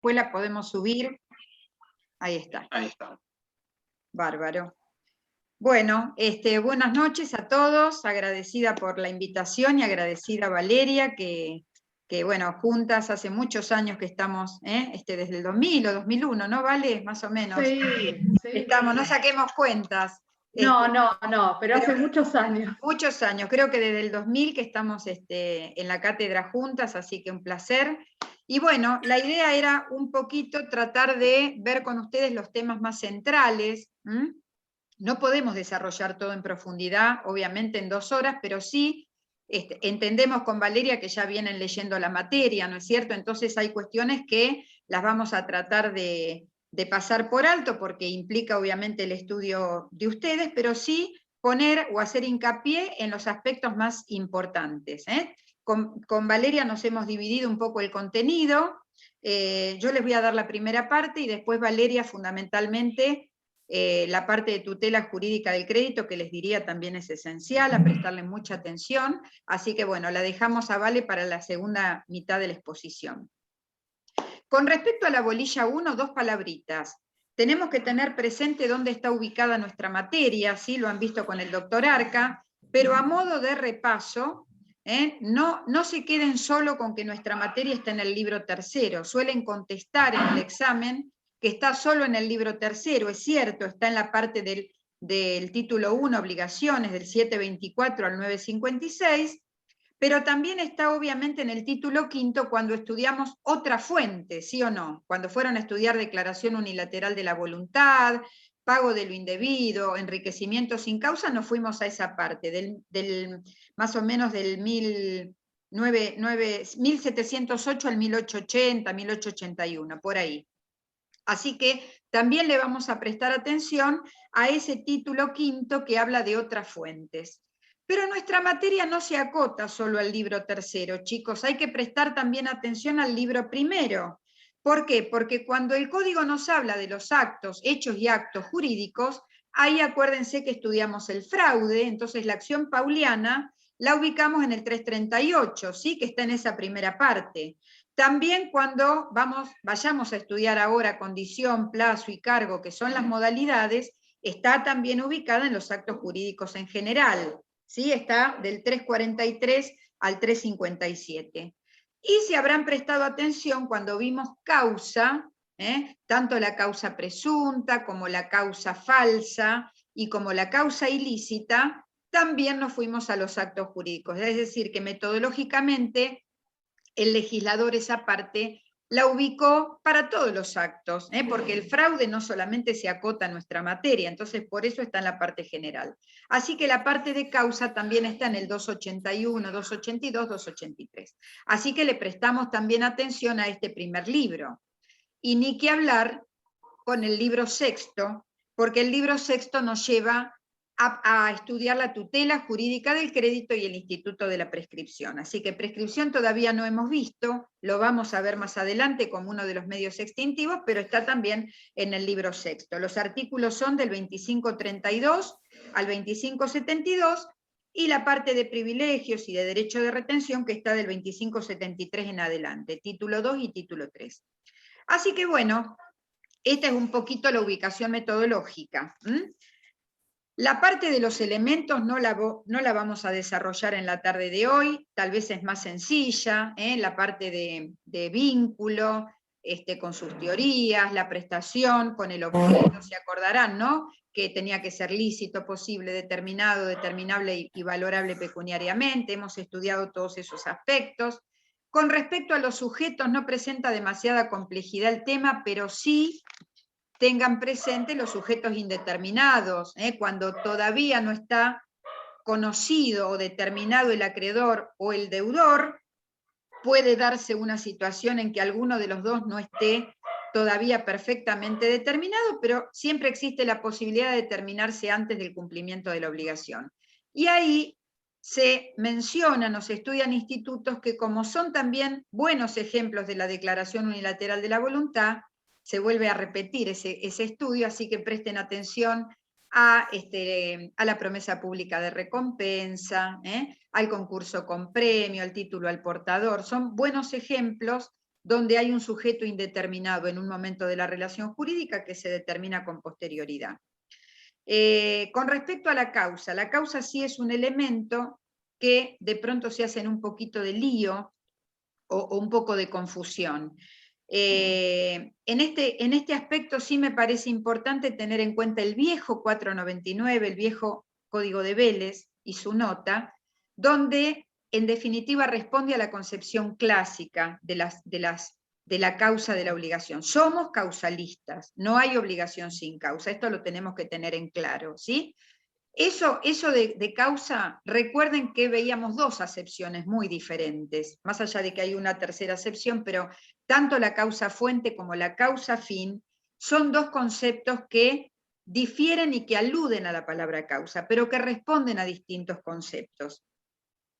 después la podemos subir. Ahí está. Ahí está. Bárbaro. Bueno, buenas noches a todos, agradecida por la invitación y agradecida a Valeria, que bueno, juntas hace muchos años que estamos, desde el 2000 o 2001, ¿no, Vale? Más o menos. Sí, sí. Estamos, no saquemos cuentas. No, pero hace muchos años. Muchos años, creo que desde el 2000 que estamos en la cátedra juntas, así que un placer. Y bueno, la idea era un poquito tratar de ver con ustedes los temas más centrales. No podemos desarrollar todo en profundidad, obviamente en 2 horas, pero sí entendemos con Valeria que ya vienen leyendo la materia, ¿no es cierto? Entonces hay cuestiones que las vamos a tratar de pasar por alto, porque implica obviamente el estudio de ustedes, pero sí poner o hacer hincapié en los aspectos más importantes. Con Valeria nos hemos dividido un poco el contenido. Yo les voy a dar la primera parte y después Valeria fundamentalmente la parte de tutela jurídica del crédito, que les diría también es esencial, a prestarle mucha atención. Así que bueno, la dejamos a Vale para la segunda mitad de la exposición. Con respecto a la bolilla 1, 2 palabritas. Tenemos que tener presente dónde está ubicada nuestra materia, ¿sí? Lo han visto con el doctor Arca, pero a modo de repaso, no se queden solo con que nuestra materia está en el libro tercero. Suelen contestar en el examen que está solo en el libro tercero, es cierto, está en la parte del título 1, obligaciones, del 724 al 956, pero también está obviamente en el título 5 cuando estudiamos otra fuente, ¿sí o no? Cuando fueron a estudiar declaración unilateral de la voluntad, pago de lo indebido, enriquecimiento sin causa, nos fuimos a esa parte, más o menos del 1708 al 1880, 1881, por ahí. Así que también le vamos a prestar atención a ese título 5 que habla de otras fuentes. Pero nuestra materia no se acota solo al libro tercero, chicos, hay que prestar también atención al libro primero. ¿Por qué? Porque cuando el código nos habla de los actos, hechos y actos jurídicos, ahí acuérdense que estudiamos el fraude, entonces la acción pauliana la ubicamos en el 338, ¿sí? Que está en esa primera parte. También cuando vayamos a estudiar ahora condición, plazo y cargo, que son las modalidades, está también ubicada en los actos jurídicos en general, ¿sí? Está del 343 al 357. Y si habrán prestado atención cuando vimos causa, tanto la causa presunta como la causa falsa y como la causa ilícita, también nos fuimos a los actos jurídicos. Es decir, que metodológicamente el legislador esa parte la ubicó para todos los actos, porque el fraude no solamente se acota a nuestra materia, entonces por eso está en la parte general. Así que la parte de causa también está en el 281, 282, 283. Así que le prestamos también atención a este primer libro. Y ni que hablar con el libro sexto, porque el libro sexto nos lleva a estudiar la tutela jurídica del crédito y el instituto de la prescripción. Así que prescripción todavía no hemos visto, lo vamos a ver más adelante como uno de los medios extintivos, pero está también en el libro sexto. Los artículos son del 2532 al 2572, y la parte de privilegios y de derecho de retención que está del 2573 en adelante, título 2 y título 3. Así que bueno, esta es un poquito la ubicación metodológica. La parte de los elementos no la vamos a desarrollar en la tarde de hoy, tal vez es más sencilla, la parte de vínculo, con sus teorías, la prestación con el objeto, se acordarán, ¿no? Que tenía que ser lícito, posible, determinado, determinable y valorable pecuniariamente, hemos estudiado todos esos aspectos. Con respecto a los sujetos no presenta demasiada complejidad el tema, pero sí tengan presente los sujetos indeterminados, cuando todavía no está conocido o determinado el acreedor o el deudor, puede darse una situación en que alguno de los dos no esté todavía perfectamente determinado, pero siempre existe la posibilidad de determinarse antes del cumplimiento de la obligación. Y ahí se mencionan o se estudian institutos que, como son también buenos ejemplos de la declaración unilateral de la voluntad, se vuelve a repetir ese estudio, así que presten atención a la promesa pública de recompensa, al concurso con premio, al título al portador. Son buenos ejemplos donde hay un sujeto indeterminado en un momento de la relación jurídica que se determina con posterioridad. Con respecto a la causa sí es un elemento que de pronto se hace en un poquito de lío o un poco de confusión. En este aspecto sí me parece importante tener en cuenta el viejo 499, el viejo Código de Vélez y su nota, donde en definitiva responde a la concepción clásica de la causa de la obligación. Somos causalistas, no hay obligación sin causa, esto lo tenemos que tener en claro, ¿sí? Eso de causa, recuerden que veíamos dos acepciones muy diferentes, más allá de que hay una tercera acepción, pero tanto la causa fuente como la causa fin son dos conceptos que difieren y que aluden a la palabra causa, pero que responden a distintos conceptos.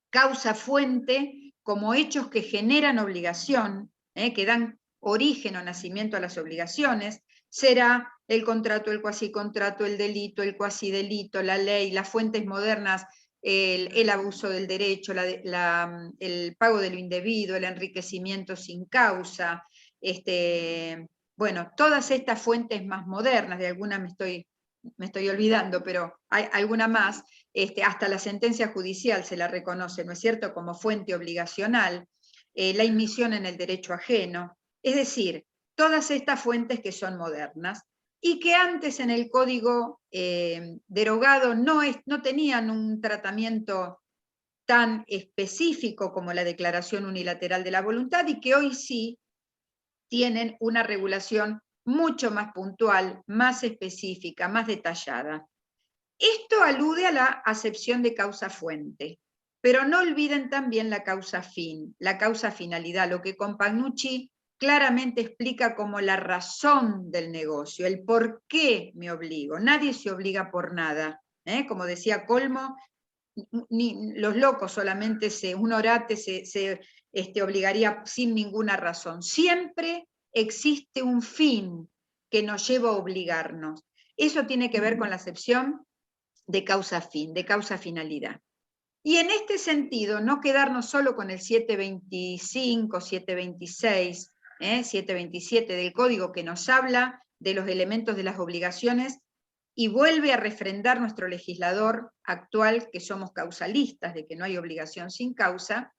Causa fuente como hechos que generan obligación, que dan origen o nacimiento a las obligaciones, será el contrato, el cuasicontrato, el delito, el cuasidelito, la ley, las fuentes modernas, el abuso del derecho, el pago de lo indebido, el enriquecimiento sin causa, bueno, todas estas fuentes más modernas, de alguna me estoy olvidando, pero hay alguna más, hasta la sentencia judicial se la reconoce, ¿no es cierto?, como fuente obligacional, la inmisión en el derecho ajeno, es decir, todas estas fuentes que son modernas, y que antes en el código derogado no tenían un tratamiento tan específico como la declaración unilateral de la voluntad, y que hoy sí tienen una regulación mucho más puntual, más específica, más detallada. Esto alude a la acepción de causa-fuente, pero no olviden también la causa-fin, la causa-finalidad, lo que Compagnucci claramente explica como la razón del negocio, el por qué me obligo. Nadie se obliga por nada. Como decía Colmo, ni los locos solamente un orate se obligaría sin ninguna razón. Siempre existe un fin que nos lleva a obligarnos. Eso tiene que ver con la acepción de causa-fin, de causa-finalidad. Y en este sentido, no quedarnos solo con el 725, 726, 727 del Código, que nos habla de los elementos de las obligaciones y vuelve a refrendar nuestro legislador actual que somos causalistas, de que no hay obligación sin causa,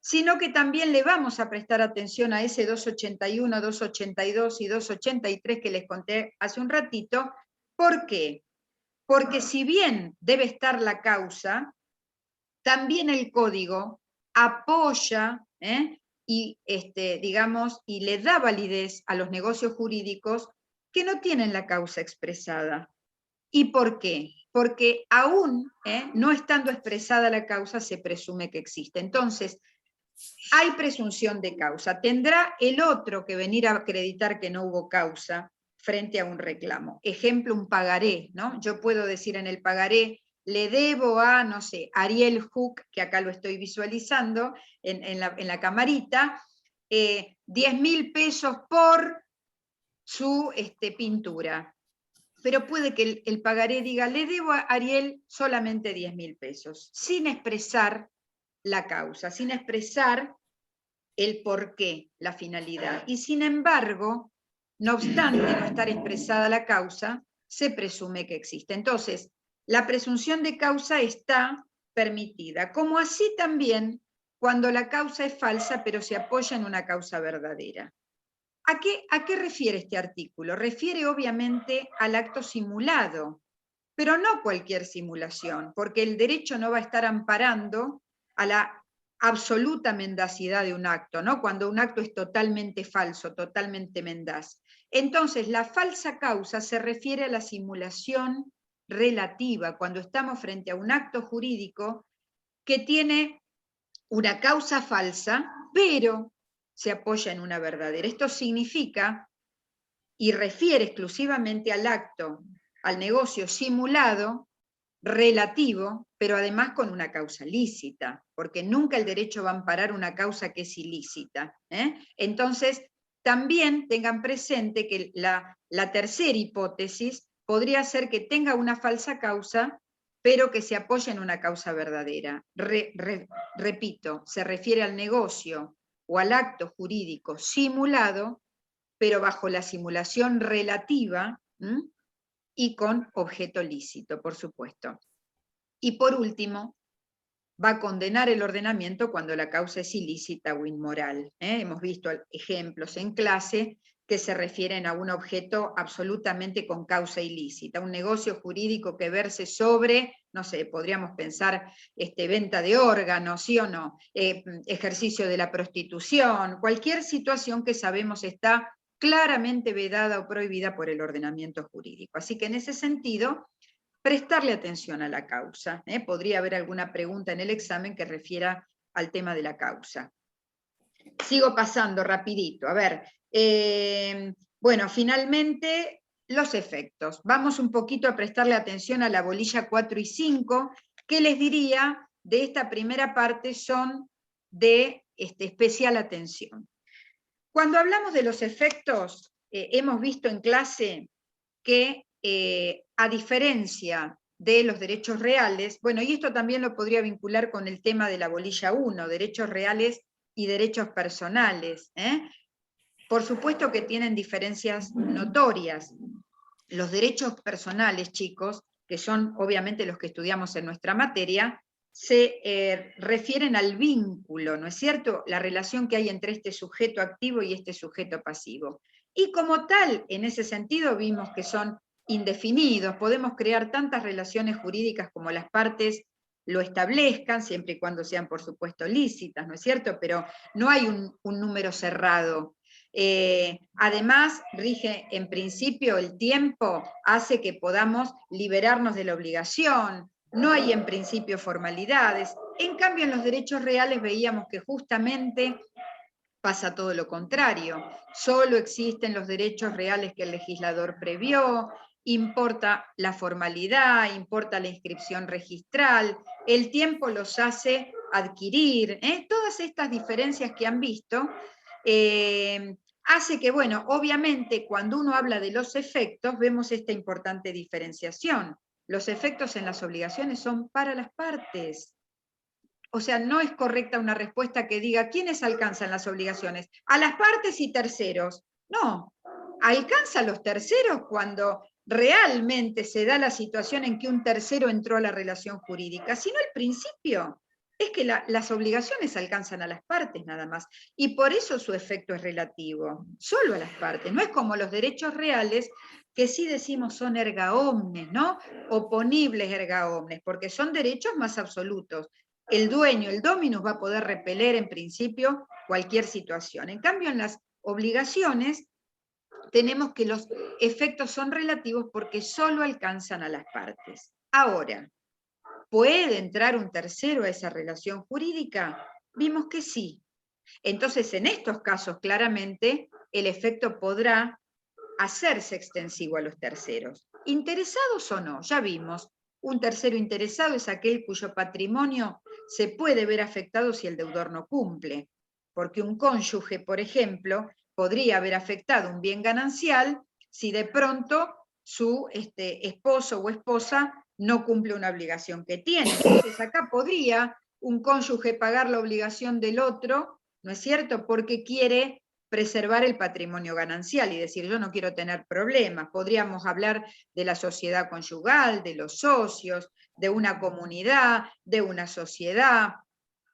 sino que también le vamos a prestar atención a ese 281, 282 y 283 que les conté hace un ratito. ¿Por qué? Porque si bien debe estar la causa, también el código apoya y le da validez a los negocios jurídicos que no tienen la causa expresada. ¿Y por qué? Porque aún no estando expresada la causa se presume que existe. Entonces, hay presunción de causa. Tendrá el otro que venir a acreditar que no hubo causa frente a un reclamo. Ejemplo, un pagaré, ¿no? Yo puedo decir en el pagaré, le debo a, no sé, Ariel Hook, que acá lo estoy visualizando en la camarita, 10.000 pesos por su pintura. Pero puede que el pagaré diga, le debo a Ariel solamente 10.000 pesos, sin expresar la causa, sin expresar el porqué, la finalidad. Y sin embargo, no obstante no estar expresada la causa, se presume que existe. Entonces, la presunción de causa está permitida, como así también cuando la causa es falsa, pero se apoya en una causa verdadera. ¿A qué refiere este artículo? Refiere obviamente al acto simulado, pero no cualquier simulación, porque el derecho no va a estar amparando a la absoluta mendacidad de un acto, ¿no? Cuando un acto es totalmente falso, totalmente mendaz. Entonces, la falsa causa se refiere a la simulación relativa, cuando estamos frente a un acto jurídico que tiene una causa falsa, pero se apoya en una verdadera. Esto significa y refiere exclusivamente al acto, al negocio simulado, relativo, pero además con una causa lícita, porque nunca el derecho va a amparar una causa que es ilícita. Entonces, también tengan presente que la tercera hipótesis podría ser que tenga una falsa causa, pero que se apoya en una causa verdadera. Repito, se refiere al negocio o al acto jurídico simulado, pero bajo la simulación relativa, y con objeto lícito, por supuesto. Y por último, va a condenar el ordenamiento cuando la causa es ilícita o inmoral. Hemos visto ejemplos en clase que se refieren a un objeto absolutamente con causa ilícita, un negocio jurídico que verse sobre, no sé, podríamos pensar venta de órganos, sí o no, ejercicio de la prostitución, cualquier situación que sabemos está claramente vedada o prohibida por el ordenamiento jurídico. Así que en ese sentido, prestarle atención a la causa. Podría haber alguna pregunta en el examen que refiera al tema de la causa. Sigo pasando rapidito. A ver, bueno, finalmente los efectos. Vamos un poquito a prestarle atención a la bolilla 4 y 5, que les diría de esta primera parte son de especial atención. Cuando hablamos de los efectos, hemos visto en clase que a diferencia de los derechos reales, bueno, y esto también lo podría vincular con el tema de la bolilla 1, derechos reales y derechos personales. Por supuesto que tienen diferencias notorias. Los derechos personales, chicos, que son obviamente los que estudiamos en nuestra materia, se refieren al vínculo, ¿no es cierto? La relación que hay entre este sujeto activo y este sujeto pasivo. Y como tal, en ese sentido, vimos que son indefinidos, podemos crear tantas relaciones jurídicas como las partes lo establezcan, siempre y cuando sean, por supuesto, lícitas, ¿no es cierto? Pero no hay un número cerrado. Además, rige en principio el tiempo, hace que podamos liberarnos de la obligación, no hay en principio formalidades. En cambio, en los derechos reales veíamos que justamente pasa todo lo contrario. Solo existen los derechos reales que el legislador previó, importa la formalidad, importa la inscripción registral, el tiempo los hace adquirir. Todas estas diferencias que han visto hace que, bueno, obviamente cuando uno habla de los efectos, vemos esta importante diferenciación. Los efectos en las obligaciones son para las partes. O sea, no es correcta una respuesta que diga, ¿quiénes alcanzan las obligaciones? A las partes y terceros. No, alcanzan los terceros cuando realmente se da la situación en que un tercero entró a la relación jurídica, sino el principio. Es que las obligaciones alcanzan a las partes nada más, y por eso su efecto es relativo, solo a las partes. No es como los derechos reales, que sí decimos son erga omnes, ¿no? Oponibles erga omnes, porque son derechos más absolutos. El dueño, el dominus, va a poder repeler en principio cualquier situación. En cambio, en las obligaciones tenemos que los efectos son relativos porque solo alcanzan a las partes. Ahora, ¿puede entrar un tercero a esa relación jurídica? Vimos que sí. Entonces, en estos casos, claramente, el efecto podrá hacerse extensivo a los terceros. ¿Interesados o no? Ya vimos. Un tercero interesado es aquel cuyo patrimonio se puede ver afectado si el deudor no cumple. Porque un cónyuge, por ejemplo, podría haber afectado un bien ganancial si de pronto su esposo o esposa no cumple una obligación que tiene. Entonces acá podría un cónyuge pagar la obligación del otro, ¿no es cierto?, porque quiere preservar el patrimonio ganancial y decir, yo no quiero tener problemas. Podríamos hablar de la sociedad conyugal, de los socios, de una comunidad, de una sociedad,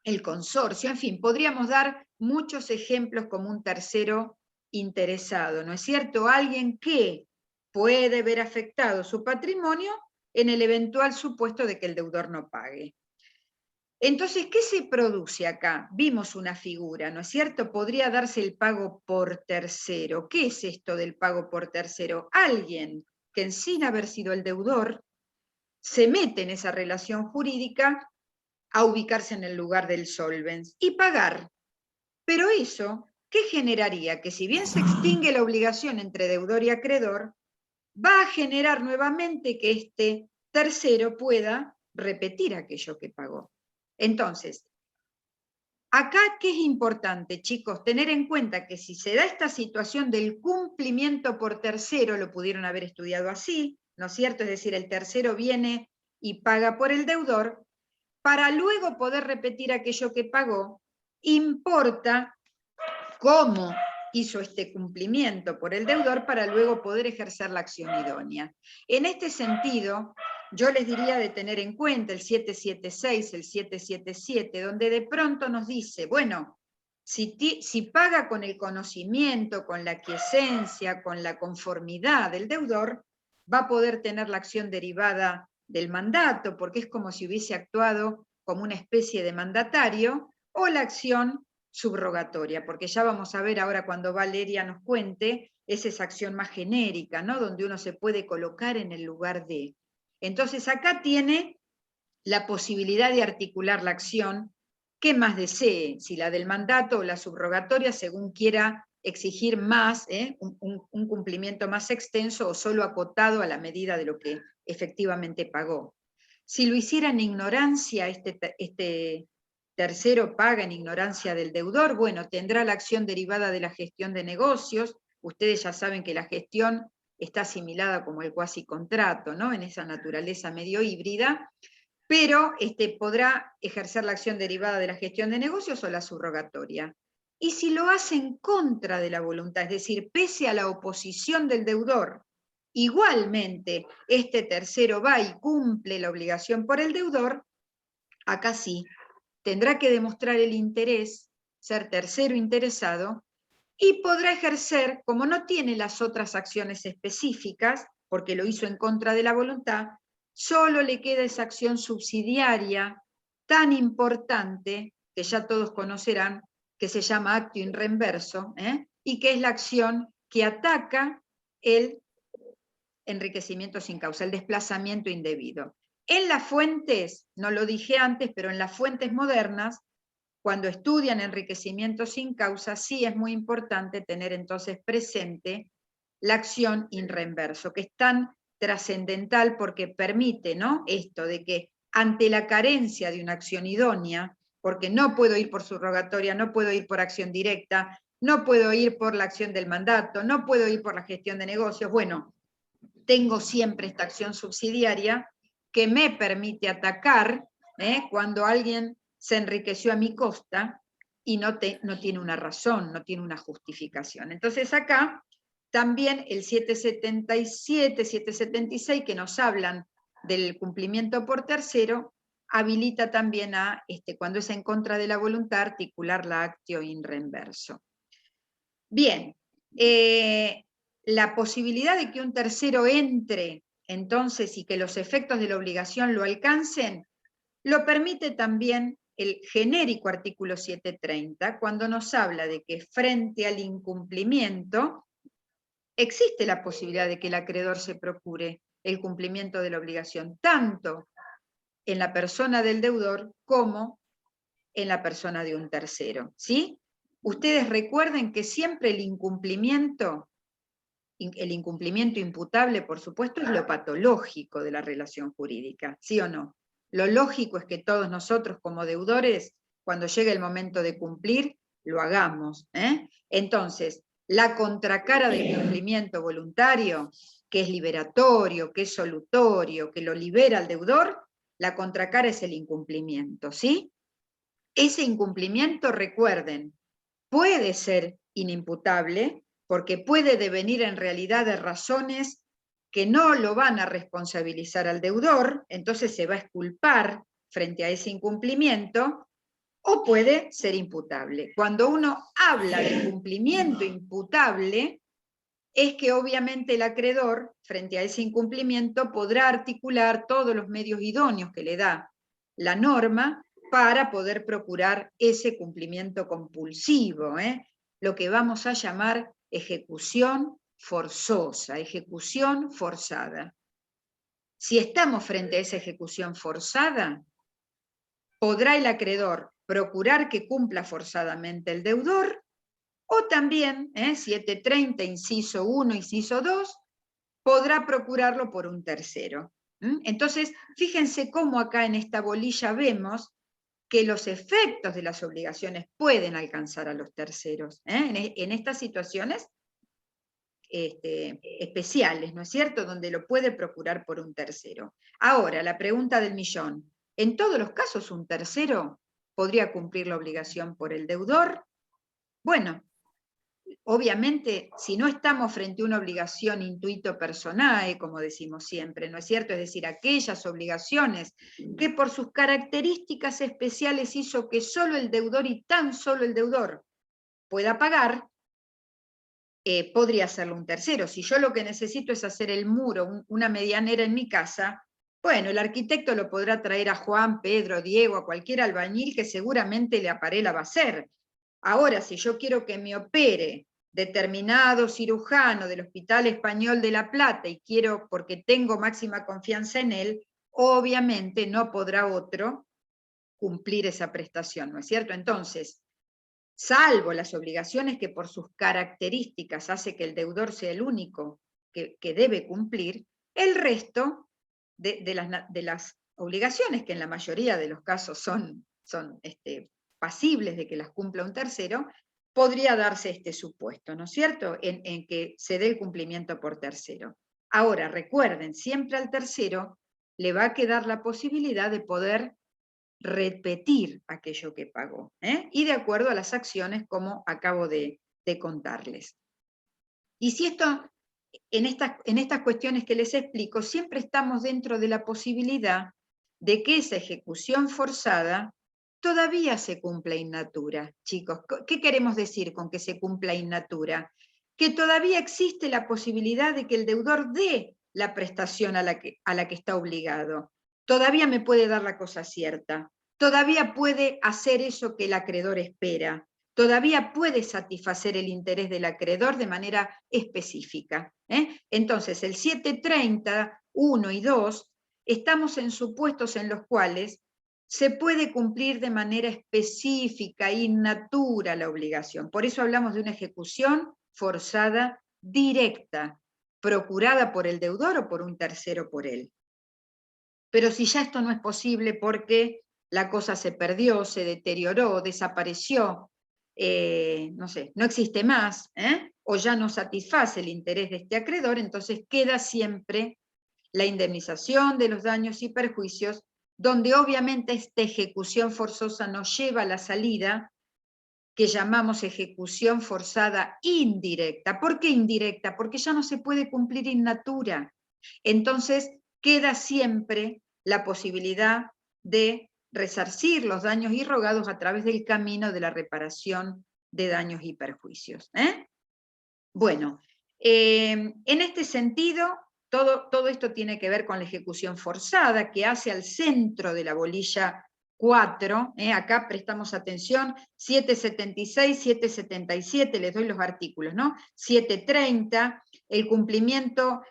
el consorcio, en fin, podríamos dar muchos ejemplos como un tercero interesado, ¿no es cierto? Alguien que puede ver afectado su patrimonio en el eventual supuesto de que el deudor no pague. Entonces, ¿qué se produce acá? Vimos una figura, ¿no es cierto? Podría darse el pago por tercero. ¿Qué es esto del pago por tercero? Alguien que sin haber sido el deudor se mete en esa relación jurídica a ubicarse en el lugar del solvens y pagar. Pero eso, ¿qué generaría? Que si bien se extingue la obligación entre deudor y acreedor, va a generar nuevamente que este tercero pueda repetir aquello que pagó. Entonces, acá, ¿qué es importante, chicos? Tener en cuenta que si se da esta situación del cumplimiento por tercero, lo pudieron haber estudiado así, ¿no es cierto? Es decir, el tercero viene y paga por el deudor, para luego poder repetir aquello que pagó, importa cómo hizo este cumplimiento por el deudor para luego poder ejercer la acción idónea. En este sentido, yo les diría de tener en cuenta el 776, el 777, donde de pronto nos dice, bueno, si paga con el conocimiento, con la aquiescencia, con la conformidad del deudor, va a poder tener la acción derivada del mandato, porque es como si hubiese actuado como una especie de mandatario, o la acción subrogatoria, porque ya vamos a ver ahora cuando Valeria nos cuente, es esa acción más genérica, ¿no? Donde uno se puede colocar en el lugar de. Entonces acá tiene la posibilidad de articular la acción que más desee, si la del mandato o la subrogatoria, según quiera exigir más, un cumplimiento más extenso o solo acotado a la medida de lo que efectivamente pagó. Si lo hiciera en ignorancia, este tercero paga en ignorancia del deudor, bueno, tendrá la acción derivada de la gestión de negocios. Ustedes ya saben que la gestión está asimilada como el cuasi contrato, ¿no? En esa naturaleza medio híbrida, pero podrá ejercer la acción derivada de la gestión de negocios o la subrogatoria. Y si lo hace en contra de la voluntad, es decir, pese a la oposición del deudor, igualmente este tercero va y cumple la obligación por el deudor, acá sí, tendrá que demostrar el interés, ser tercero interesado, y podrá ejercer, como no tiene las otras acciones específicas, porque lo hizo en contra de la voluntad, solo le queda esa acción subsidiaria tan importante, que ya todos conocerán, que se llama actio in reverso, y que es la acción que ataca el enriquecimiento sin causa, el desplazamiento indebido. En las fuentes, no lo dije antes, pero en las fuentes modernas, cuando estudian enriquecimiento sin causa, sí es muy importante tener entonces presente la acción in reverso, que es tan trascendental porque permite, ¿no?, esto de que ante la carencia de una acción idónea, porque no puedo ir por subrogatoria, no puedo ir por acción directa, no puedo ir por la acción del mandato, no puedo ir por la gestión de negocios, bueno, tengo siempre esta acción subsidiaria que me permite atacar cuando alguien se enriqueció a mi costa y no tiene una razón, no tiene una justificación. Entonces acá también el 777, 776, que nos hablan del cumplimiento por tercero, habilita también a, cuando es en contra de la voluntad, articular la actio in reverso. Bien, la posibilidad de que un tercero entre entonces y que los efectos de la obligación lo alcancen, lo permite también el genérico artículo 730, cuando nos habla de que frente al incumplimiento existe la posibilidad de que el acreedor se procure el cumplimiento de la obligación, tanto en la persona del deudor como en la persona de un tercero, ¿sí? Ustedes recuerden que siempre el incumplimiento imputable, por supuesto, es lo patológico de la relación jurídica, ¿sí o no? Lo lógico es que todos nosotros como deudores, cuando llegue el momento de cumplir, lo hagamos. Entonces, la contracara del cumplimiento voluntario, que es liberatorio, que es solutorio, que lo libera al deudor, la contracara es el incumplimiento, ¿sí? Ese incumplimiento, recuerden, puede ser inimputable porque puede devenir en realidad de razones que no lo van a responsabilizar al deudor, entonces se va a exculpar frente a ese incumplimiento, o puede ser imputable. Cuando uno habla de cumplimiento imputable, es que obviamente el acreedor, frente a ese incumplimiento, podrá articular todos los medios idóneos que le da la norma para poder procurar ese cumplimiento compulsivo, lo que vamos a llamar ejecución forzosa, ejecución forzada. Si estamos frente a esa ejecución forzada, podrá el acreedor procurar que cumpla forzadamente el deudor, o también, 730, inciso 1, inciso 2, podrá procurarlo por un tercero. Entonces, fíjense cómo acá en esta bolilla vemos que los efectos de las obligaciones pueden alcanzar a los terceros, en estas situaciones especiales, ¿no es cierto?, donde lo puede procurar por un tercero. Ahora, la pregunta del millón, ¿en todos los casos un tercero podría cumplir la obligación por el deudor? Bueno, obviamente, si no estamos frente a una obligación intuito personae, como decimos siempre, ¿no es cierto? Es decir, aquellas obligaciones que por sus características especiales hizo que solo el deudor y tan solo el deudor pueda pagar, podría hacerlo un tercero. Si yo lo que necesito es hacer el muro, una medianera en mi casa, bueno, el arquitecto lo podrá traer a Juan, Pedro, Diego, a cualquier albañil que seguramente le aparela va a hacer. Ahora, si yo quiero que me opere determinado cirujano del Hospital Español de La Plata y quiero, porque tengo máxima confianza en él, obviamente no podrá otro cumplir esa prestación, ¿no es cierto? Entonces, salvo las obligaciones que por sus características hace que el deudor sea el único que debe cumplir, el resto de las obligaciones, que en la mayoría de los casos son pasibles de que las cumpla un tercero, podría darse este supuesto, ¿no es cierto?, en que se dé el cumplimiento por tercero. Ahora, recuerden, siempre al tercero le va a quedar la posibilidad de poder repetir aquello que pagó, y de acuerdo a las acciones como acabo de contarles. Y si esto, en estas cuestiones que les explico, siempre estamos dentro de la posibilidad de que esa ejecución forzada todavía se cumpla in natura. Chicos, ¿qué queremos decir con que se cumpla in natura? Que todavía existe la posibilidad de que el deudor dé la prestación a la que está obligado. Todavía me puede dar la cosa cierta, todavía puede hacer eso que el acreedor espera, todavía puede satisfacer el interés del acreedor de manera específica. Entonces, el 730, 1 y 2, estamos en supuestos en los cuales se puede cumplir de manera específica, in natura, la obligación. Por eso hablamos de una ejecución forzada directa, procurada por el deudor o por un tercero por él. Pero si ya esto no es posible porque la cosa se perdió, se deterioró, desapareció, no sé, no existe más, o ya no satisface el interés de este acreedor, entonces queda siempre la indemnización de los daños y perjuicios, donde obviamente esta ejecución forzosa nos lleva a la salida que llamamos ejecución forzada indirecta. ¿Por qué indirecta? Porque ya no se puede cumplir in natura. Entonces queda siempre la posibilidad de resarcir los daños irrogados a través del camino de la reparación de daños y perjuicios. Bueno, en este sentido, todo esto tiene que ver con la ejecución forzada, que hace al centro de la bolilla 4, acá prestamos atención, 776, 777, les doy los artículos, ¿no? 730, el cumplimiento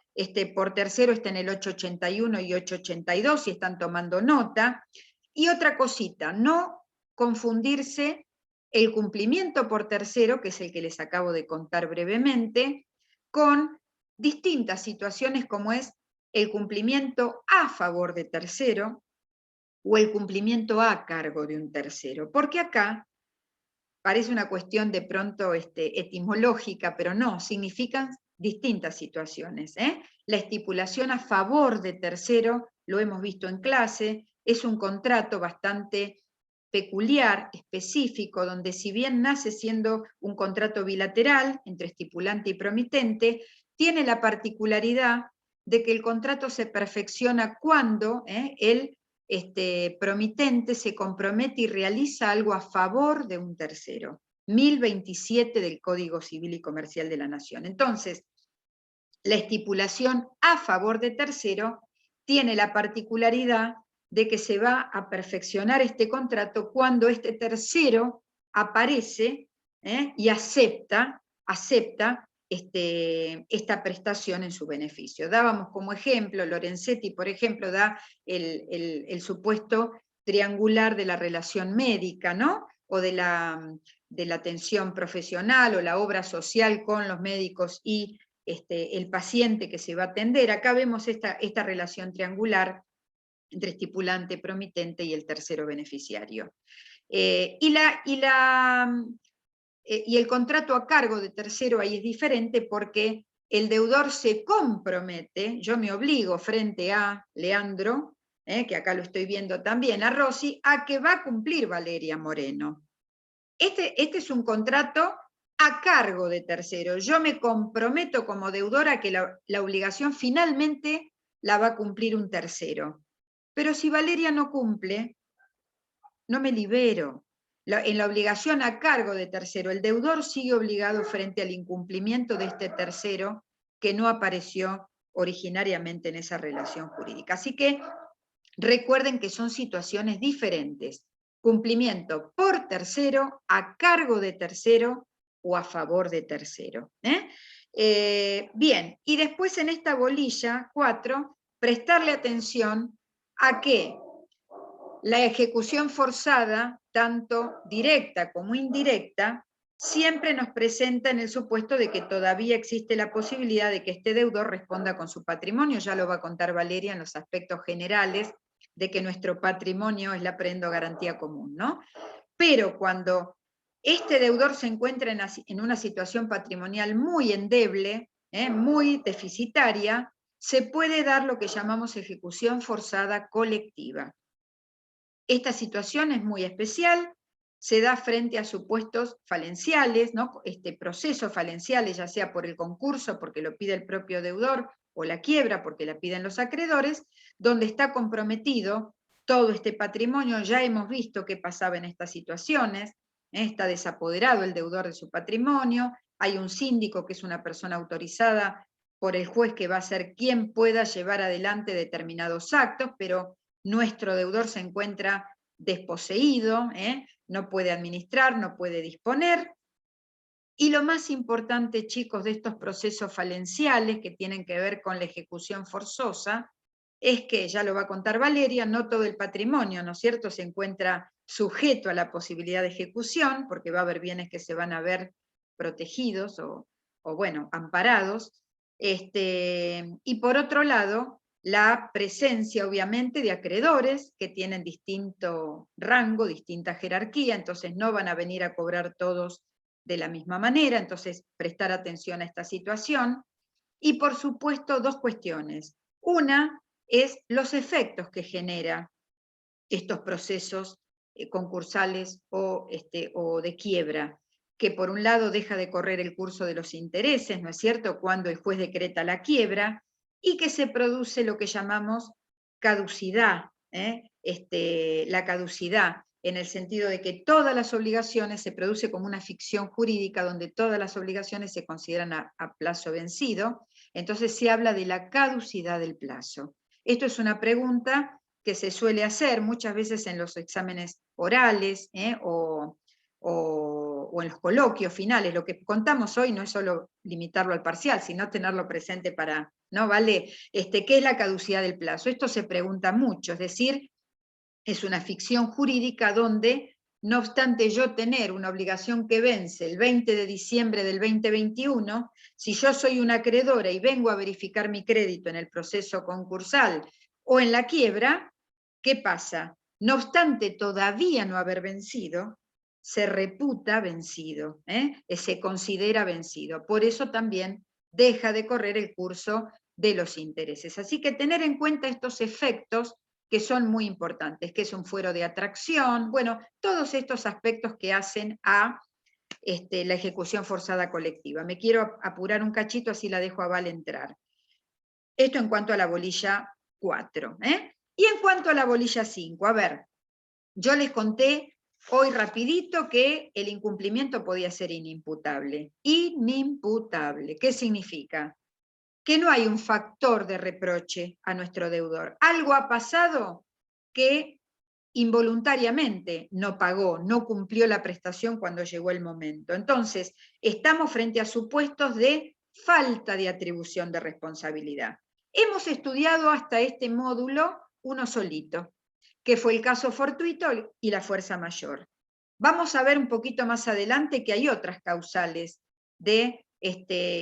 por tercero está en el 881 y 882, si están tomando nota. Y otra cosita, no confundirse el cumplimiento por tercero, que es el que les acabo de contar brevemente, con distintas situaciones como es el cumplimiento a favor de tercero o el cumplimiento a cargo de un tercero. Porque acá parece una cuestión de pronto etimológica, pero no, significan distintas situaciones. La estipulación a favor de tercero, lo hemos visto en clase, es un contrato bastante peculiar, específico, donde si bien nace siendo un contrato bilateral entre estipulante y promitente, tiene la particularidad de que el contrato se perfecciona cuando el promitente se compromete y realiza algo a favor de un tercero. 1027 del Código Civil y Comercial de la Nación. Entonces, la estipulación a favor de tercero tiene la particularidad de que se va a perfeccionar este contrato cuando este tercero aparece y acepta esta prestación en su beneficio. Dábamos como ejemplo, Lorenzetti, por ejemplo, da el supuesto triangular de la relación médica, ¿no? O de la atención profesional o la obra social con los médicos y el paciente que se va a atender. Acá vemos esta relación triangular entre estipulante, promitente y el tercero beneficiario. Y el contrato a cargo de tercero ahí es diferente porque el deudor se compromete, yo me obligo frente a Leandro, que acá lo estoy viendo también, a Rosy, a que va a cumplir Valeria Moreno. Este es un contrato a cargo de tercero. Yo me comprometo como deudora que la obligación finalmente la va a cumplir un tercero. Pero si Valeria no cumple, no me libero. En la obligación a cargo de tercero, el deudor sigue obligado frente al incumplimiento de este tercero que no apareció originariamente en esa relación jurídica. Así que recuerden que son situaciones diferentes. Cumplimiento por tercero, a cargo de tercero o a favor de tercero. Bien, y después en esta bolilla 4, prestarle atención a que la ejecución forzada, tanto directa como indirecta, siempre nos presenta en el supuesto de que todavía existe la posibilidad de que este deudor responda con su patrimonio. Ya lo va a contar Valeria en los aspectos generales de que nuestro patrimonio es la prendo garantía común, ¿no? Pero cuando este deudor se encuentra en una situación patrimonial muy endeble, muy deficitaria, se puede dar lo que llamamos ejecución forzada colectiva. Esta situación es muy especial, se da frente a supuestos falenciales, ¿no? Procesos falenciales, ya sea por el concurso, porque lo pide el propio deudor, o la quiebra, porque la piden los acreedores, donde está comprometido todo este patrimonio. Ya hemos visto qué pasaba en estas situaciones, está desapoderado el deudor de su patrimonio, hay un síndico que es una persona autorizada por el juez que va a ser quien pueda llevar adelante determinados actos, pero nuestro deudor se encuentra desposeído, no puede administrar, no puede disponer. Y lo más importante, chicos, de estos procesos falenciales que tienen que ver con la ejecución forzosa, es que, ya lo va a contar Valeria, no todo el patrimonio, ¿no es cierto?, se encuentra sujeto a la posibilidad de ejecución, porque va a haber bienes que se van a ver protegidos o bueno, amparados. Y por otro lado, la presencia, obviamente, de acreedores que tienen distinto rango, distinta jerarquía, entonces no van a venir a cobrar todos de la misma manera, entonces prestar atención a esta situación. Y por supuesto, dos cuestiones. Una es los efectos que genera estos procesos concursales o de quiebra, que por un lado deja de correr el curso de los intereses, ¿no es cierto?, cuando el juez decreta la quiebra, y que se produce lo que llamamos caducidad, la caducidad, en el sentido de que todas las obligaciones se produce como una ficción jurídica donde todas las obligaciones se consideran a plazo vencido, entonces se habla de la caducidad del plazo. Esto es una pregunta que se suele hacer muchas veces en los exámenes orales o en los coloquios finales. Lo que contamos hoy no es solo limitarlo al parcial, sino tenerlo presente para, ¿no? ¿Vale? ¿Qué es la caducidad del plazo? Esto se pregunta mucho, es decir, es una ficción jurídica donde, no obstante yo tener una obligación que vence el 20 de diciembre del 2021, si yo soy una acreedora y vengo a verificar mi crédito en el proceso concursal o en la quiebra, ¿qué pasa? No obstante todavía no haber vencido, se reputa vencido, se considera vencido. Por eso también deja de correr el curso de los intereses. Así que tener en cuenta estos efectos que son muy importantes, que es un fuero de atracción, bueno, todos estos aspectos que hacen a la ejecución forzada colectiva. Me quiero apurar un cachito, así la dejo a Val entrar. Esto en cuanto a la bolilla 4. Y en cuanto a la bolilla 5, a ver, yo les conté hoy rapidito que el incumplimiento podía ser inimputable. Inimputable, ¿qué significa? Que no hay un factor de reproche a nuestro deudor. Algo ha pasado que involuntariamente no pagó, no cumplió la prestación cuando llegó el momento. Entonces, estamos frente a supuestos de falta de atribución de responsabilidad. Hemos estudiado hasta este módulo uno solito, que fue el caso fortuito y la fuerza mayor. Vamos a ver un poquito más adelante que hay otras causales de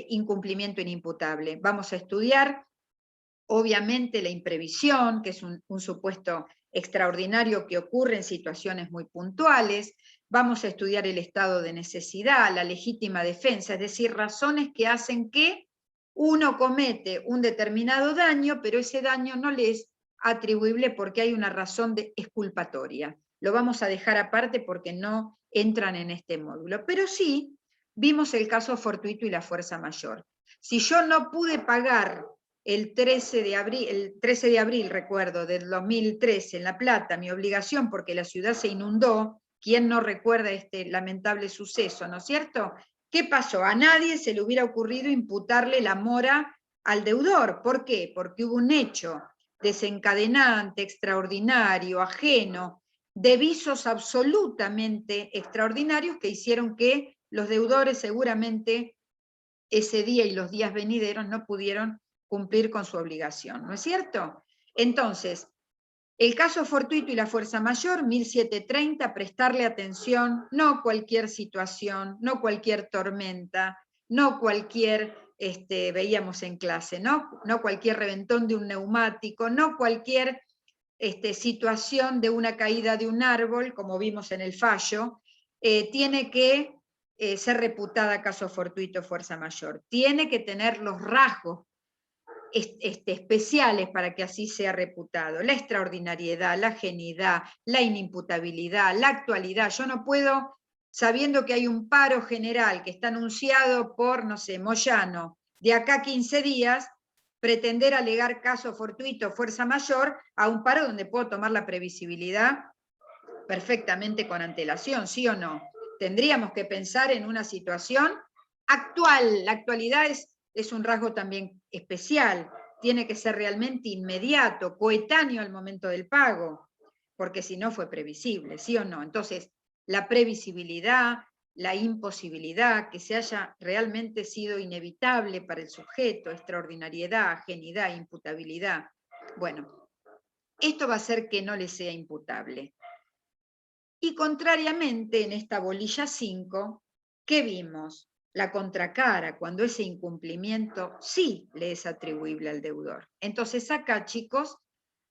incumplimiento inimputable. Vamos a estudiar, obviamente, la imprevisión, que es un supuesto extraordinario que ocurre en situaciones muy puntuales. Vamos a estudiar el estado de necesidad, la legítima defensa, es decir, razones que hacen que uno comete un determinado daño, pero ese daño no le es atribuible porque hay una razón exculpatoria. Lo vamos a dejar aparte porque no entran en este módulo. Pero sí vimos el caso fortuito y la fuerza mayor. Si yo no pude pagar el 13 de abril, recuerdo, del 2013 en La Plata, mi obligación porque la ciudad se inundó, ¿quién no recuerda este lamentable suceso, no es cierto? ¿Qué pasó? A nadie se le hubiera ocurrido imputarle la mora al deudor. ¿Por qué? Porque hubo un hecho desencadenante, extraordinario, ajeno, de visos absolutamente extraordinarios que hicieron que los deudores seguramente ese día y los días venideros no pudieron cumplir con su obligación, ¿no es cierto? Entonces, el caso fortuito y la fuerza mayor, 1730, prestarle atención, no cualquier situación, no cualquier tormenta, no cualquier, veíamos en clase, no cualquier reventón de un neumático, no cualquier situación de una caída de un árbol, como vimos en el fallo, tiene que ser reputada caso fortuito fuerza mayor. Tiene que tener los rasgos especiales para que así sea reputado. La extraordinariedad, la genialidad, la inimputabilidad, la actualidad. Yo no puedo, sabiendo que hay un paro general que está anunciado por, no sé, Moyano, de acá a 15 días, pretender alegar caso fortuito, fuerza mayor, a un paro donde puedo tomar la previsibilidad perfectamente con antelación, ¿sí o no? Tendríamos que pensar en una situación actual. La actualidad es un rasgo también especial, tiene que ser realmente inmediato, coetáneo al momento del pago, porque si no fue previsible, ¿sí o no? Entonces, la previsibilidad, la imposibilidad, que se haya realmente sido inevitable para el sujeto, extraordinariedad, genialidad, imputabilidad. Bueno, esto va a hacer que no le sea imputable. Y contrariamente, en esta bolilla 5, ¿qué vimos? La contracara, cuando ese incumplimiento sí le es atribuible al deudor. Entonces acá, chicos,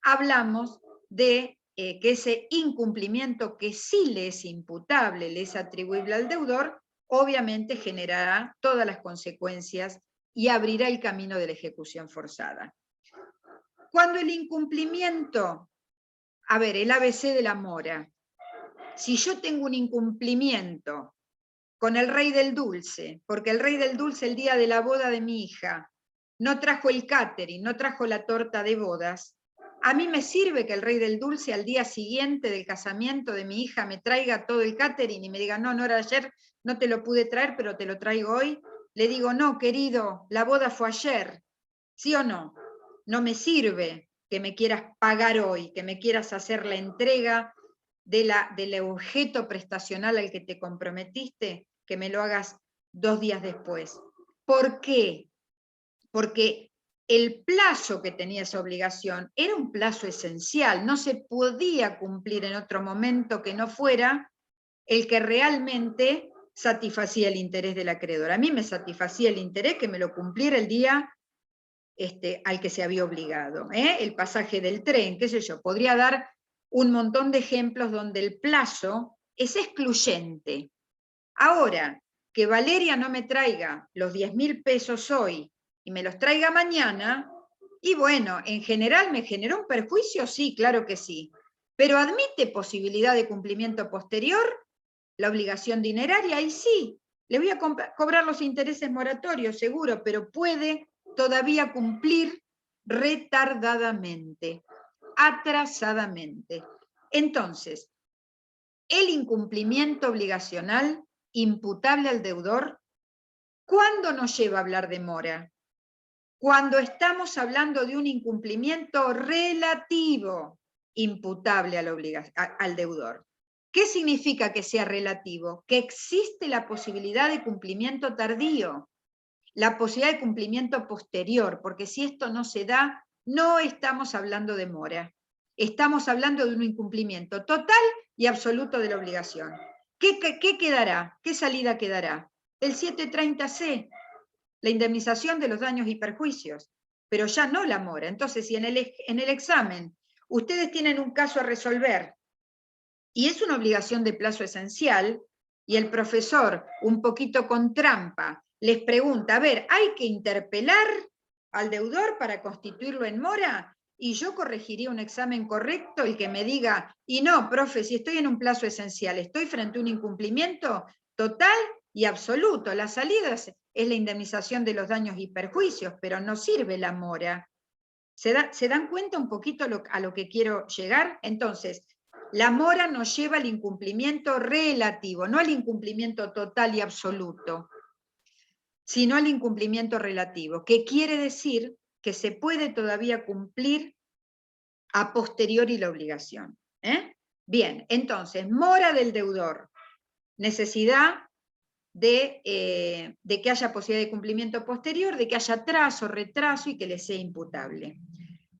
hablamos de que ese incumplimiento que sí le es imputable, le es atribuible al deudor, obviamente generará todas las consecuencias y abrirá el camino de la ejecución forzada. Cuando el incumplimiento, a ver, el ABC de la mora, si yo tengo un incumplimiento con el rey del dulce, porque el rey del dulce el día de la boda de mi hija no trajo el catering, no trajo la torta de bodas, a mí me sirve que el rey del dulce al día siguiente del casamiento de mi hija me traiga todo el catering y me diga, no, Nora, ayer no te lo pude traer, pero te lo traigo hoy. Le digo, no, querido, la boda fue ayer, ¿sí o no? No me sirve que me quieras pagar hoy, que me quieras hacer la entrega del objeto prestacional al que te comprometiste, que me lo hagas 2 días después. ¿Por qué? Porque el plazo que tenía esa obligación era un plazo esencial, no se podía cumplir en otro momento que no fuera el que realmente satisfacía el interés del acreedor. A mí me satisfacía el interés que me lo cumpliera el día al que se había obligado. El pasaje del tren, qué sé yo, podría dar un montón de ejemplos donde el plazo es excluyente. Ahora, que Valeria no me traiga los 10.000 pesos hoy y me los traiga mañana, y bueno, en general me generó un perjuicio, sí, claro que sí, pero admite posibilidad de cumplimiento posterior, la obligación dineraria, y sí, le voy a cobrar los intereses moratorios, seguro, pero puede todavía cumplir retardadamente, atrasadamente. Entonces, el incumplimiento obligacional imputable al deudor, ¿cuándo nos lleva a hablar de mora? Cuando estamos hablando de un incumplimiento relativo imputable al deudor. ¿Qué significa que sea relativo? Que existe la posibilidad de cumplimiento tardío, la posibilidad de cumplimiento posterior, porque si esto no se da, no estamos hablando de mora. Estamos hablando de un incumplimiento total y absoluto de la obligación. ¿Qué quedará? ¿Qué salida quedará? El 730C, la indemnización de los daños y perjuicios, pero ya no la mora. Entonces, si en el examen ustedes tienen un caso a resolver y es una obligación de plazo esencial, y el profesor, un poquito con trampa, les pregunta, a ver, ¿hay que interpelar al deudor para constituirlo en mora? Y yo corregiría un examen correcto, el que me diga, y no, profe, si estoy en un plazo esencial, estoy frente a un incumplimiento total y absoluto. La salida es la indemnización de los daños y perjuicios, pero no sirve la mora. ¿Se dan cuenta un poquito a lo que quiero llegar? Entonces, la mora nos lleva al incumplimiento relativo, no al incumplimiento total y absoluto, sino al incumplimiento relativo, que quiere decir que se puede todavía cumplir a posteriori la obligación. Bien, entonces, mora del deudor, necesidad de que haya posibilidad de cumplimiento posterior, de que haya atraso, retraso y que le sea imputable.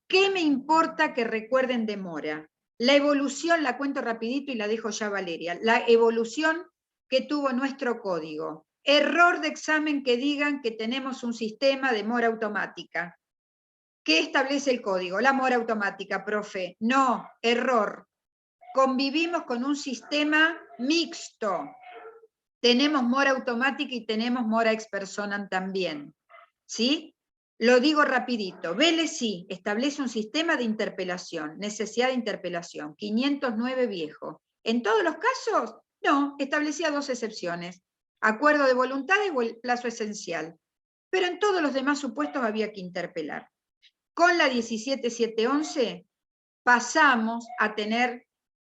¿Qué me importa que recuerden de mora? La evolución, la cuento rapidito y la dejo ya Valeria, la evolución que tuvo nuestro código. Error de examen que digan que tenemos un sistema de mora automática. ¿Qué establece el código? La mora automática, profe. No, error. Convivimos con un sistema mixto. Tenemos mora automática y tenemos mora ex personam también. ¿Sí? Lo digo rapidito. Vélez sí, establece un sistema de interpelación, necesidad de interpelación, 509 viejo. En todos los casos, no, establecía dos excepciones. Acuerdo de voluntades o el plazo esencial. Pero en todos los demás supuestos había que interpelar. Con la 17711 pasamos a tener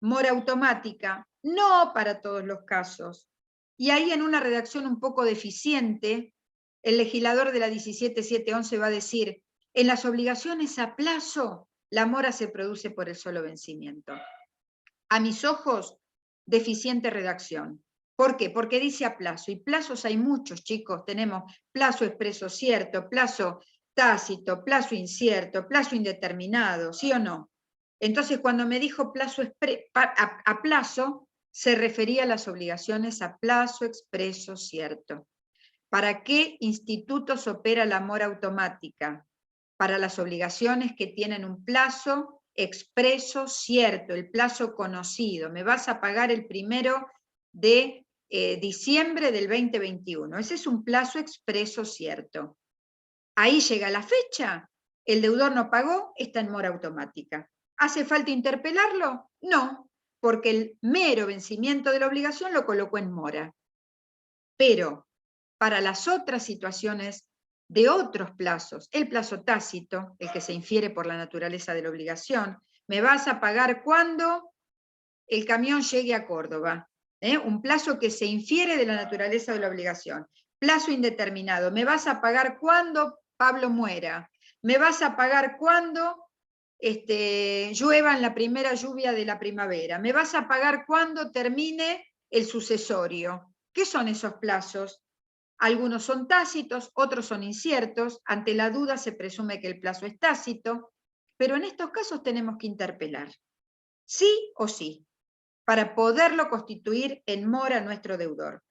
mora automática, no para todos los casos. Y ahí en una redacción un poco deficiente, el legislador de la 17711 va a decir, en las obligaciones a plazo, la mora se produce por el solo vencimiento. A mis ojos, deficiente redacción. ¿Por qué? Porque dice a plazo, y plazos hay muchos, chicos. Tenemos plazo expreso cierto, plazo tácito, plazo incierto, plazo indeterminado, ¿sí o no? Entonces, cuando me dijo plazo a plazo, se refería a las obligaciones a plazo expreso cierto. ¿Para qué institutos opera la mora automática? Para las obligaciones que tienen un plazo expreso cierto, el plazo conocido. Me vas a pagar el 1 de diciembre del 2021. Ese es un plazo expreso cierto. Ahí llega la fecha, el deudor no pagó, está en mora automática. ¿Hace falta interpelarlo? No, porque el mero vencimiento de la obligación lo colocó en mora. Pero para las otras situaciones de otros plazos, el plazo tácito, el que se infiere por la naturaleza de la obligación, me vas a pagar cuando el camión llegue a Córdoba, un plazo que se infiere de la naturaleza de la obligación. Plazo indeterminado, me vas a pagar cuando Pablo muera, me vas a pagar cuando llueva en la primera lluvia de la primavera, me vas a pagar cuando termine el sucesorio. ¿Qué son esos plazos? Algunos son tácitos, otros son inciertos, ante la duda se presume que el plazo es tácito, pero en estos casos tenemos que interpelar, sí o sí, para poderlo constituir en mora nuestro deudor.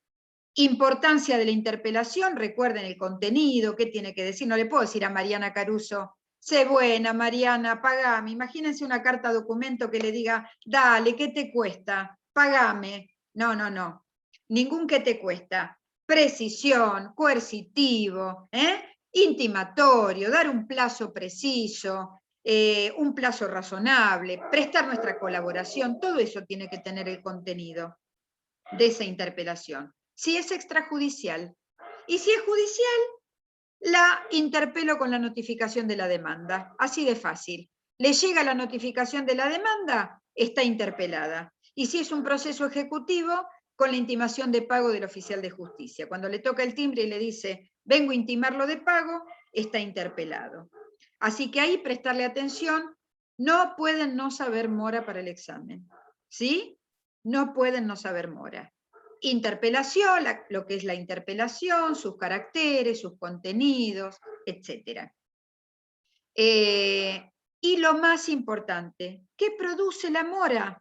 Importancia de la interpelación, recuerden el contenido, qué tiene que decir, no le puedo decir a Mariana Caruso, sé buena Mariana, pagame, imagínense una carta documento que le diga, dale, ¿qué te cuesta? Pagame. No, no, no, ningún que te cuesta. Precisión, coercitivo, intimatorio, dar un plazo preciso, un plazo razonable, prestar nuestra colaboración, todo eso tiene que tener el contenido de esa interpelación. Si es extrajudicial, y si es judicial, la interpelo con la notificación de la demanda, así de fácil. Le llega la notificación de la demanda, está interpelada. Y si es un proceso ejecutivo, con la intimación de pago del oficial de justicia. Cuando le toca el timbre y le dice, vengo a intimarlo de pago, está interpelado. Así que ahí prestarle atención, no pueden no saber mora para el examen. ¿Sí? No pueden no saber mora. Interpelación, lo que es la interpelación, sus caracteres, sus contenidos, etc. Y lo más importante, ¿qué produce la mora?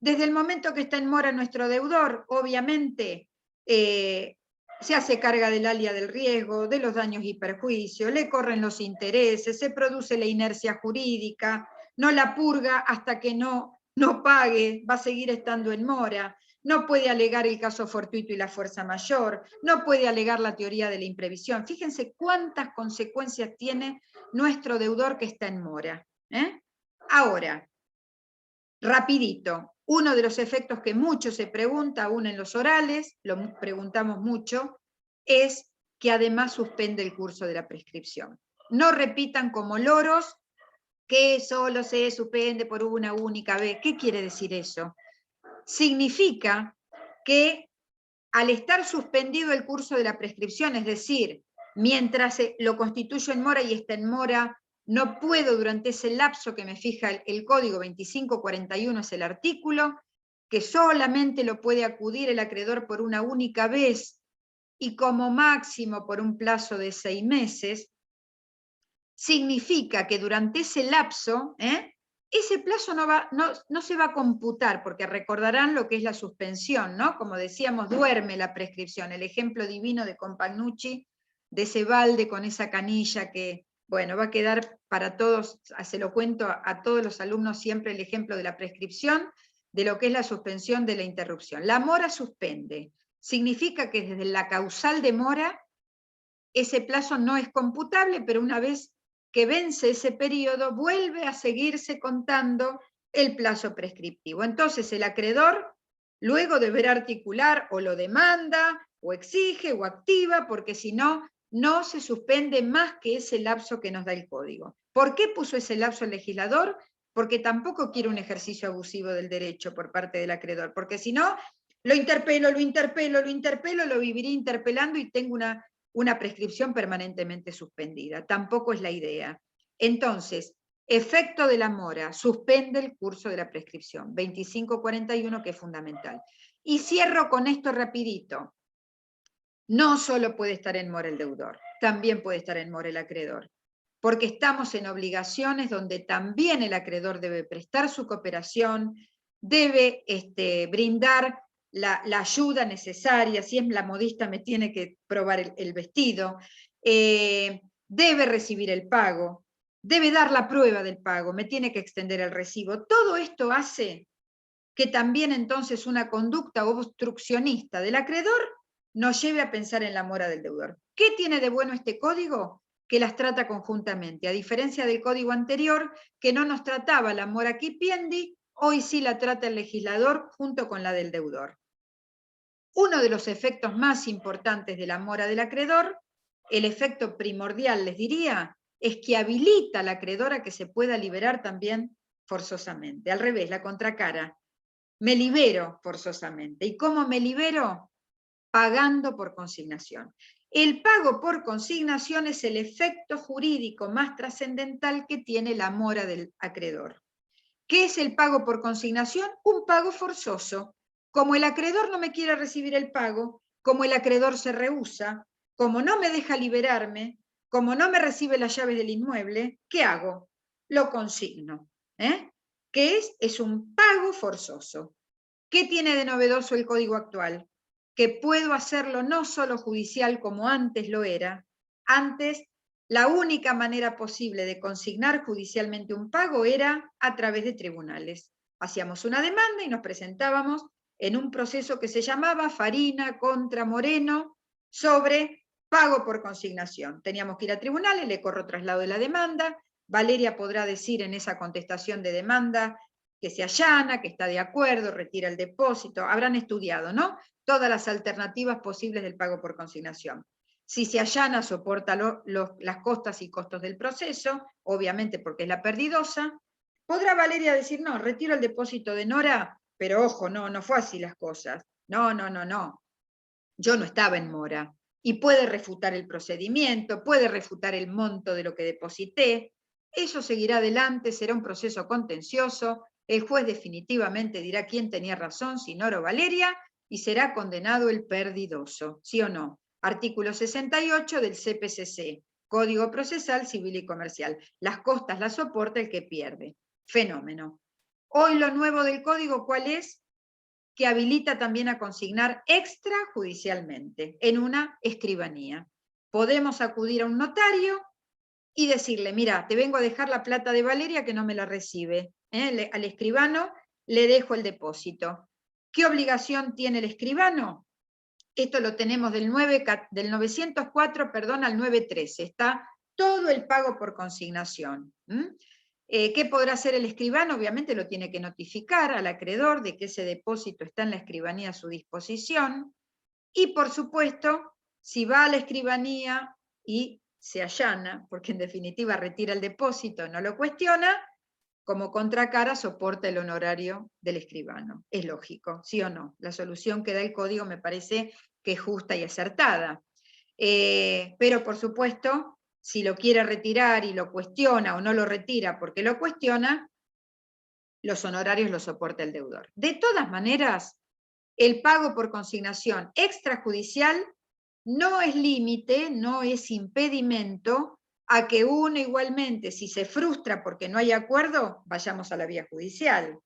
Desde el momento que está en mora nuestro deudor, obviamente, se hace carga del alia del riesgo, de los daños y perjuicios, le corren los intereses, se produce la inercia jurídica, no la purga hasta que no pague, va a seguir estando en mora, no puede alegar el caso fortuito y la fuerza mayor, no puede alegar la teoría de la imprevisión. Fíjense cuántas consecuencias tiene nuestro deudor que está en mora. Ahora, rapidito, Uno de los efectos que mucho se pregunta, aún en los orales, lo preguntamos mucho, es que además suspende el curso de la prescripción. No repitan como loros que solo se suspende por una única vez. ¿Qué quiere decir eso? Significa que al estar suspendido el curso de la prescripción, es decir, mientras lo constituyo en mora y está en mora, no puedo durante ese lapso que me fija el código 2541, es el artículo, que solamente lo puede acudir el acreedor por una única vez y como máximo por un plazo de 6 meses, significa que durante ese lapso, ese plazo no se va a computar, porque recordarán lo que es la suspensión, ¿no? Como decíamos, duerme la prescripción, el ejemplo divino de Compagnucci, de ese balde con esa canilla que, bueno, va a quedar para todos, se lo cuento a todos los alumnos siempre el ejemplo de la prescripción, de lo que es la suspensión de la interrupción. La mora suspende, significa que desde la causal de mora, ese plazo no es computable, pero una vez que vence ese periodo, vuelve a seguirse contando el plazo prescriptivo. Entonces el acreedor luego deberá articular o lo demanda, o exige, o activa, porque si no, no se suspende más que ese lapso que nos da el código. ¿Por qué puso ese lapso el legislador? Porque tampoco quiere un ejercicio abusivo del derecho por parte del acreedor, porque si no, lo interpelo, lo viviré interpelando y tengo una prescripción permanentemente suspendida. Tampoco es la idea. Entonces, efecto de la mora, suspende el curso de la prescripción, 2541, que es fundamental. Y cierro con esto rapidito. No solo puede estar en mora el deudor, también puede estar en mora el acreedor, porque estamos en obligaciones donde también el acreedor debe prestar su cooperación, debe brindar la ayuda necesaria, si es la modista me tiene que probar el vestido, debe recibir el pago, debe dar la prueba del pago, me tiene que extender el recibo. Todo esto hace que también entonces una conducta obstruccionista del acreedor nos lleve a pensar en la mora del deudor. ¿Qué tiene de bueno este código? Que las trata conjuntamente, a diferencia del código anterior, que no nos trataba la mora quipiendi, hoy sí la trata el legislador junto con la del deudor. Uno de los efectos más importantes de la mora del acreedor, el efecto primordial, les diría, es que habilita al acreedor a que se pueda liberar también forzosamente. Al revés, la contracara, me libero forzosamente. ¿Y cómo me libero? Pagando por consignación. El pago por consignación es el efecto jurídico más trascendental que tiene la mora del acreedor. ¿Qué es el pago por consignación? Un pago forzoso. Como el acreedor no me quiere recibir el pago, como el acreedor se rehúsa, como no me deja liberarme, como no me recibe las llaves del inmueble, ¿qué hago? Lo consigno. ¿Qué es? Es un pago forzoso. ¿Qué tiene de novedoso el código actual? Que puedo hacerlo no solo judicial como antes lo era. Antes, la única manera posible de consignar judicialmente un pago era a través de tribunales. Hacíamos una demanda y nos presentábamos en un proceso que se llamaba Farina contra Moreno sobre pago por consignación. Teníamos que ir a tribunales, le corro traslado de la demanda, Valeria podrá decir en esa contestación de demanda que se allana, que está de acuerdo, retira el depósito, habrán estudiado, ¿no? Todas las alternativas posibles del pago por consignación. Si se allana, soporta las costas y costos del proceso, obviamente porque es la perdidosa. Podrá Valeria decir, no, retiro el depósito de Nora, pero ojo, no fue así las cosas. No. Yo no estaba en mora. Y puede refutar el procedimiento, puede refutar el monto de lo que deposité. Eso seguirá adelante, será un proceso contencioso. El juez definitivamente dirá quién tenía razón, si Nora o Valeria, y será condenado el perdidoso, ¿sí o no? Artículo 68 del CPCC, Código Procesal Civil y Comercial. Las costas las soporta el que pierde. Fenómeno. Hoy lo nuevo del código, ¿cuál es? Que habilita también a consignar extrajudicialmente en una escribanía. Podemos acudir a un notario y decirle, mira, te vengo a dejar la plata de Valeria que no me la recibe. Al escribano le dejo el depósito. ¿Qué obligación tiene el escribano? Esto lo tenemos del 904, al 913. Está todo el pago por consignación. ¿Qué podrá hacer el escribano? Obviamente lo tiene que notificar al acreedor de que ese depósito está en la escribanía a su disposición, y por supuesto, si va a la escribanía y se allana, porque en definitiva retira el depósito, no lo cuestiona, como contracara soporta el honorario del escribano. Es lógico, ¿sí o no? La solución que da el código me parece que es justa y acertada. Pero por supuesto, si lo quiere retirar y lo cuestiona o no lo retira porque lo cuestiona, los honorarios los soporta el deudor. De todas maneras, el pago por consignación extrajudicial no es límite, no es impedimento a que uno igualmente, si se frustra porque no hay acuerdo, vayamos a la vía judicial.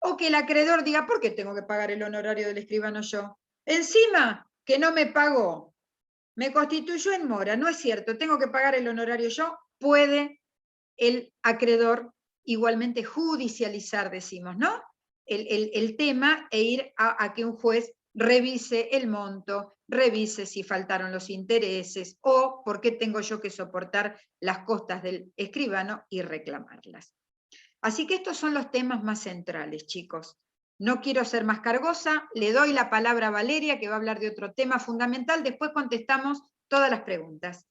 O que el acreedor diga, ¿por qué tengo que pagar el honorario del escribano yo? Encima, que no me pagó, me constituyó en mora, no es cierto, tengo que pagar el honorario yo, puede el acreedor igualmente judicializar, decimos, ¿no? El tema e ir a que un juez revise el monto, revise si faltaron los intereses o por qué tengo yo que soportar las costas del escribano y reclamarlas. Así que estos son los temas más centrales, chicos. No quiero ser más cargosa, le doy la palabra a Valeria, que va a hablar de otro tema fundamental, después contestamos todas las preguntas.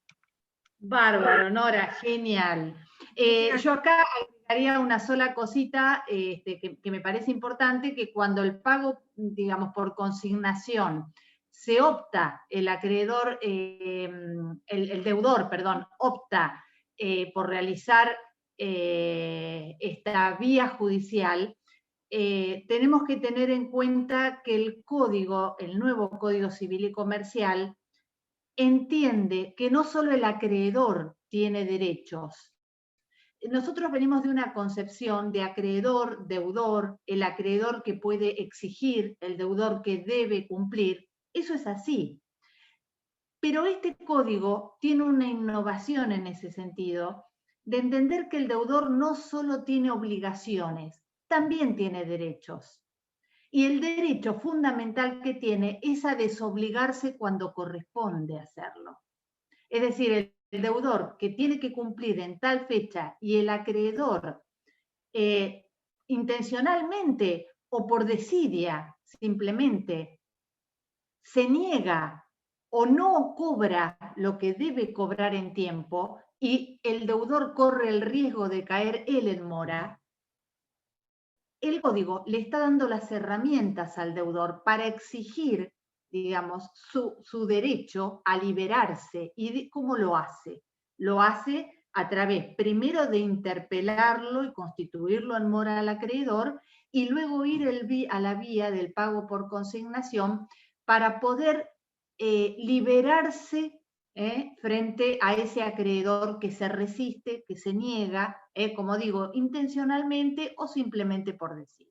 Bárbaro, Nora, genial. Yo acá agregaría una sola cosita que me parece importante, que cuando el pago, digamos, por consignación, se opta, el acreedor, el deudor, perdón, opta por realizar esta vía judicial, tenemos que tener en cuenta que el código, el nuevo Código Civil y Comercial, entiende que no solo el acreedor tiene derechos. Nosotros venimos de una concepción de acreedor, deudor, el acreedor que puede exigir, el deudor que debe cumplir. Eso es así. Pero este código tiene una innovación en ese sentido, de entender que el deudor no solo tiene obligaciones, también tiene derechos. Y el derecho fundamental que tiene es a desobligarse cuando corresponde hacerlo. Es decir, el deudor que tiene que cumplir en tal fecha y el acreedor intencionalmente o por desidia simplemente se niega o no cobra lo que debe cobrar en tiempo y el deudor corre el riesgo de caer él en mora, el código le está dando las herramientas al deudor para exigir, digamos, su derecho a liberarse. ¿Y cómo lo hace? Lo hace a través, primero, de interpelarlo y constituirlo en mora al acreedor, y luego ir a la vía del pago por consignación para poder liberarse frente a ese acreedor que se resiste, que se niega, como digo, intencionalmente o simplemente por decir.